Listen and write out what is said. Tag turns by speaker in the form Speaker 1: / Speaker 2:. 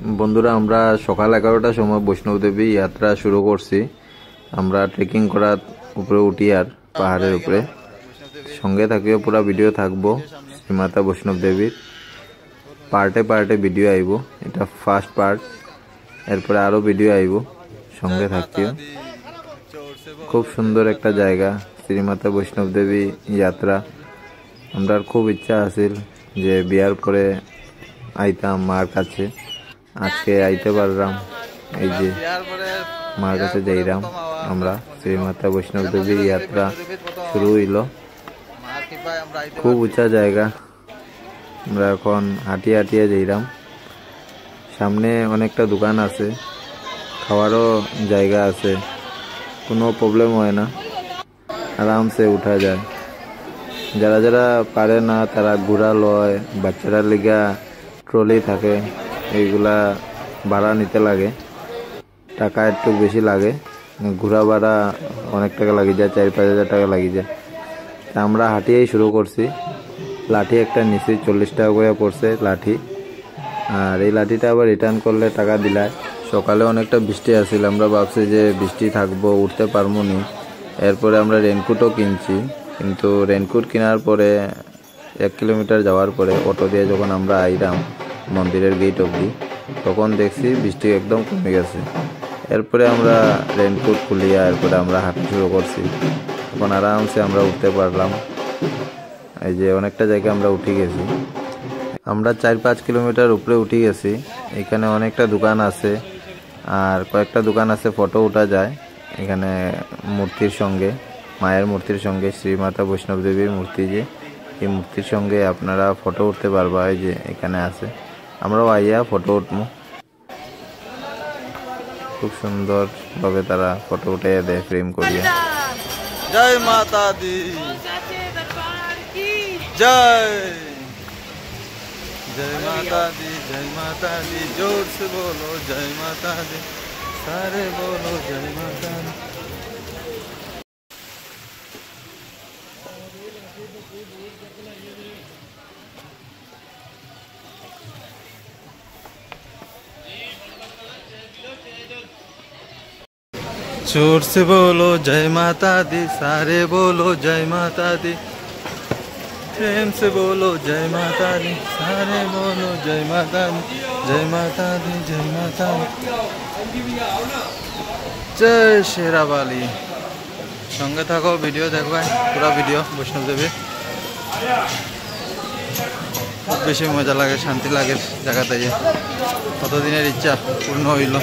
Speaker 1: বন্ধুরা আমরা সকাল 11টার সময় বৈষ্ণবদেবী যাত্রা শুরু করছি। আমরা ট্রেকিং করার উপরে উঠি আর পাহাড়ের উপরে সঙ্গে থাকিও পুরা ভিডিও থাকবো। শ্রীমাতা বৈষ্ণবদেবীর পার্টে পার্টে ভিডিও আইব, এটা ফার্স্ট পার্ট, এরপরে আরো ভিডিও আইব, সঙ্গে থাকিও। খুব সুন্দর একটা জায়গা শ্রীমাতা বৈষ্ণবদেবী যাত্রা। আমরা খুব ইচ্ছা আছিল যে বিয়ার পরে আইতাম মার কাছে, আজকে আইতে পারলাম। এই যে মার কাছে যাইরাম আমরা। শ্রীমাতা বৈষ্ণবদেবী যাত্রা শুরু হইল। খুব উঁচা জায়গা, আমরা এখন হাঁটিয়ে হাঁটিয়ে যাইরাম। সামনে অনেকটা দোকান আছে, খাওয়ারও জায়গা আছে, কোনো প্রবলেম হয় না, আরামসে উঠা যায়। যারা যারা পারে না তারা ঘোড়া লয়, বাচ্চারা লিগা ট্রলি থাকে, এইগুলা ভাড়া নিতে লাগে, টাকা একটু বেশি লাগে। ঘোড়া ভাড়া অনেক টাকা লাগে যায়, 4-5 হাজার টাকা লাগে যায়। তা আমরা হাঁটিয়েই শুরু করছি। লাঠি একটা নিচে 40 টাকা করে পড়ছে লাঠি, আর এই লাঠিটা আবার রিটার্ন করলে টাকা দিলায়। সকালে অনেকটা বৃষ্টি আসছিল, আমরা ভাবছি যে বৃষ্টি থাকবো, উঠতে পারবো নি। এরপরে আমরা রেনকোটও কিনছি, কিন্তু রেনকোট কেনার পরে 1 কিলোমিটার যাওয়ার পরে অটো দিয়ে যখন আমরা আইলাম মন্দিরের গেট অবধি, তখন দেখছি বৃষ্টি একদম কমে গেছে। এরপরে আমরা রেনকোট খুলিয়া এরপরে আমরা হাঁটা শুরু করছি। তখন আরামসে আমরা উঠতে পারলাম। এই যে অনেকটা জায়গা আমরা উঠে গেছি, আমরা 4-5 কিলোমিটার উপরে উঠে গেছি। এখানে অনেকটা দোকান আছে, আর কয়েকটা দোকান আছে ফটো উঠা যায় এখানে মূর্তির সঙ্গে, মায়ের মূর্তির সঙ্গে শ্রীমাতা বৈষ্ণবদেবীর মূর্তি, যে এই মূর্তির সঙ্গে আপনারা ফটো উঠতে পারবা। এই যে এখানে আছে, আমরাও আইয়া ফটো উঠবো। খুব সুন্দর ভাবে তারা ফটো উঠে দেয় ফ্রেম করিয়া।
Speaker 2: জয় মাতা দি, জয় जय माता दी, जय माता दी, जोर से बोलो जय माता दी, सारे बोलो जय माता दी। जोर से बोलो जय माता दी, सारे बोलो जय माता दी, प्रेम से बोलो जय माता दी, सारे बोलो जय माता दी, जय माता दी, जय माता दी, जय शेरावाली। संगे थको, भिडियो देखो, पूरा भिडियो वैष्णव देवी। खूब बेशी मजा लागे, शांति लागे जगह कतदिনের इच्छा पूर्ण हইল।